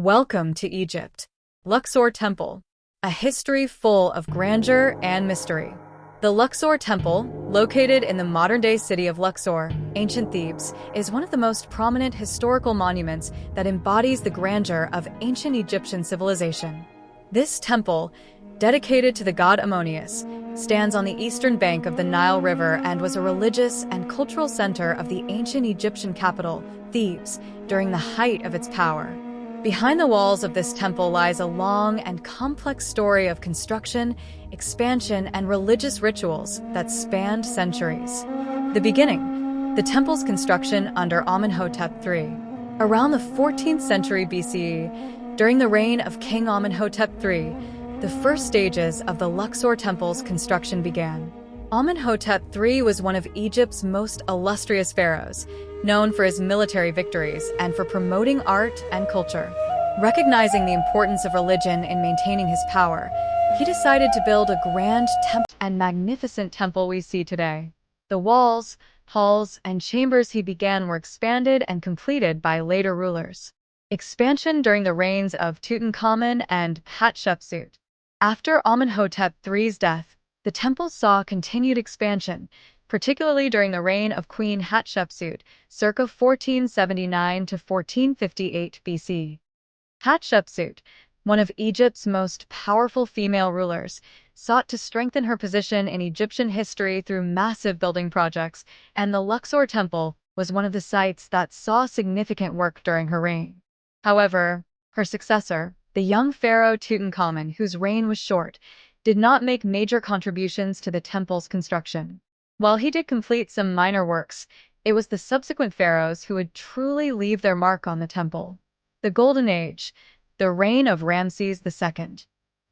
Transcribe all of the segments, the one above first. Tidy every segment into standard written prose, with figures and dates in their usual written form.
Welcome to Egypt. Luxor Temple, a history full of grandeur and mystery. The Luxor Temple, located in the modern-day city of Luxor, ancient Thebes, is one of the most prominent historical monuments that embodies the grandeur of ancient Egyptian civilization. This temple, dedicated to the god Ammonius, stands on the eastern bank of the Nile River and was a religious and cultural center of the ancient Egyptian capital, Thebes, during the height of its power. Behind the walls of this temple lies a long and complex story of construction, expansion, and religious rituals that spanned centuries. The beginning, the temple's construction under Amenhotep III. Around the 14th century BCE, during the reign of King Amenhotep III, the first stages of the Luxor Temple's construction began. Amenhotep III was one of Egypt's most illustrious pharaohs, known for his military victories and for promoting art and culture. Recognizing the importance of religion in maintaining his power, he decided to build a grand and magnificent temple we see today. The walls, halls, and chambers he began were expanded and completed by later rulers. Expansion during the reigns of Tutankhamun and Hatshepsut. After Amenhotep III's death, the temple saw continued expansion, particularly during the reign of Queen Hatshepsut, circa 1479 to 1458 BC. Hatshepsut, one of Egypt's most powerful female rulers, sought to strengthen her position in Egyptian history through massive building projects, and the Luxor Temple was one of the sites that saw significant work during her reign. However, her successor, the young pharaoh Tutankhamun, whose reign was short, did not make major contributions to the temple's construction. While he did complete some minor works, it was the subsequent pharaohs who would truly leave their mark on the temple. The Golden Age, the reign of Ramses II.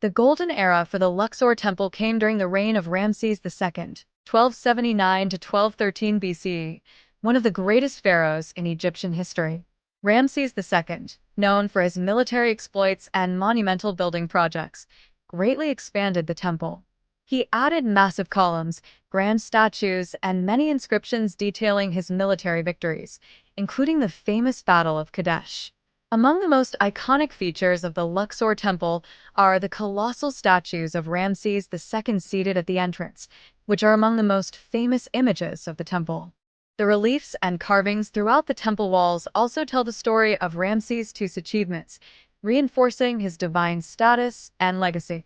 The Golden Era for the Luxor Temple came during the reign of Ramses II, 1279 to 1213 BC, one of the greatest pharaohs in Egyptian history. Ramses II, known for his military exploits and monumental building projects, greatly expanded the temple. He added massive columns, grand statues, and many inscriptions detailing his military victories, including the famous Battle of Kadesh. Among the most iconic features of the Luxor Temple are the colossal statues of Ramses II seated at the entrance, which are among the most famous images of the temple. The reliefs and carvings throughout the temple walls also tell the story of Ramses II's achievements, reinforcing his divine status and legacy.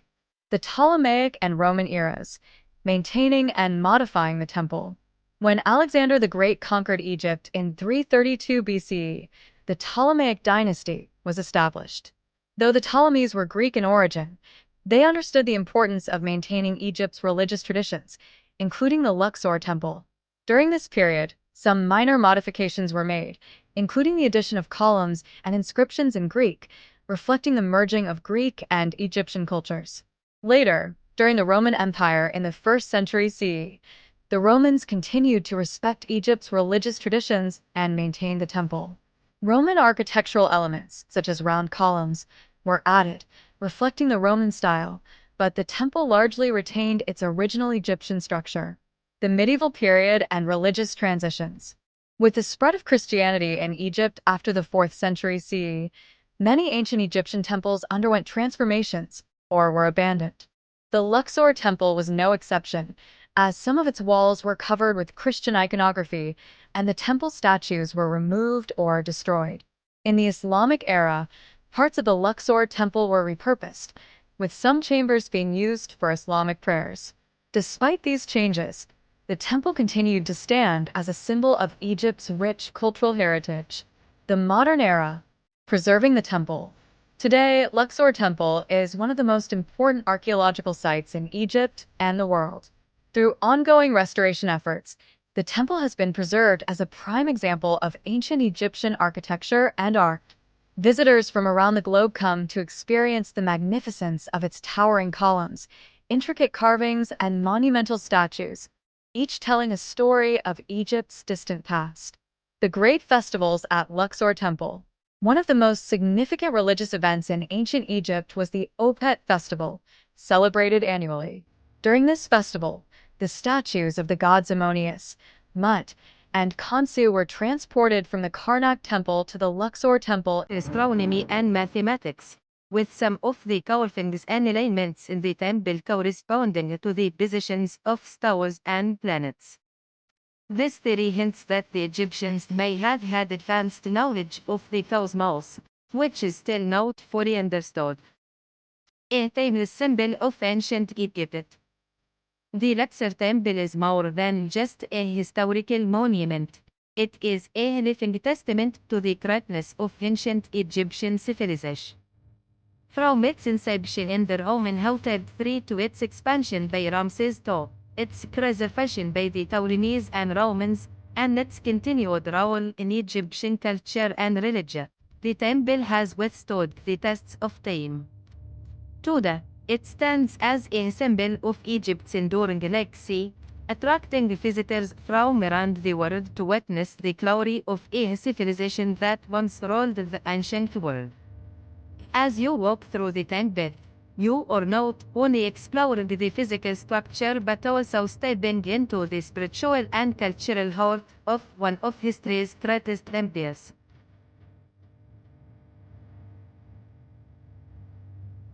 The Ptolemaic and Roman eras, maintaining and modifying the temple. When Alexander the Great conquered Egypt in 332 BCE, the Ptolemaic dynasty was established. Though the Ptolemies were Greek in origin, they understood the importance of maintaining Egypt's religious traditions, including the Luxor Temple. During this period, some minor modifications were made, including the addition of columns and inscriptions in Greek, reflecting the merging of Greek and Egyptian cultures. Later, during the Roman Empire in the 1st century CE, the Romans continued to respect Egypt's religious traditions and maintain the temple. Roman architectural elements, such as round columns, were added, reflecting the Roman style, but the temple largely retained its original Egyptian structure. The medieval period and religious transitions. With the spread of Christianity in Egypt after the 4th century CE, many ancient Egyptian temples underwent transformations or were abandoned. The Luxor Temple was no exception, as some of its walls were covered with Christian iconography and the temple statues were removed or destroyed. In the Islamic era, parts of the Luxor Temple were repurposed, with some chambers being used for Islamic prayers. Despite these changes, the temple continued to stand as a symbol of Egypt's rich cultural heritage. The modern era, preserving the temple. Today, Luxor Temple is one of the most important archaeological sites in Egypt and the world. Through ongoing restoration efforts, the temple has been preserved as a prime example of ancient Egyptian architecture and art. Visitors from around the globe come to experience the magnificence of its towering columns, intricate carvings, and monumental statues, each telling a story of Egypt's distant past. The great festivals at Luxor Temple. One of the most significant religious events in ancient Egypt was the Opet festival, celebrated annually. During this festival, the statues of the gods Ammonius, Mut, and Khonsu were transported from the Karnak Temple to the Luxor Temple. Astronomy and mathematics, with some of the carvings and alignments in the temple corresponding to the positions of stars and planets. This theory hints that the Egyptians may have had advanced knowledge of the cosmos, which is still not fully understood. A famous symbol of ancient Egypt. The Luxor Temple is more than just a historical monument. It is a living testament to the greatness of ancient Egyptian civilization. From its inception in the Roman Hotep III to its expansion by Ramses II, its preservation by the Ptolemies and Romans, and its continued role in Egyptian culture and religion, the temple has withstood the tests of time. Today, it stands as a symbol of Egypt's enduring legacy, attracting visitors from around the world to witness the glory of a civilization that once ruled the ancient world. As you walk through the temple, you are not only exploring the physical structure but also stepping into the spiritual and cultural heart of one of history's greatest empires.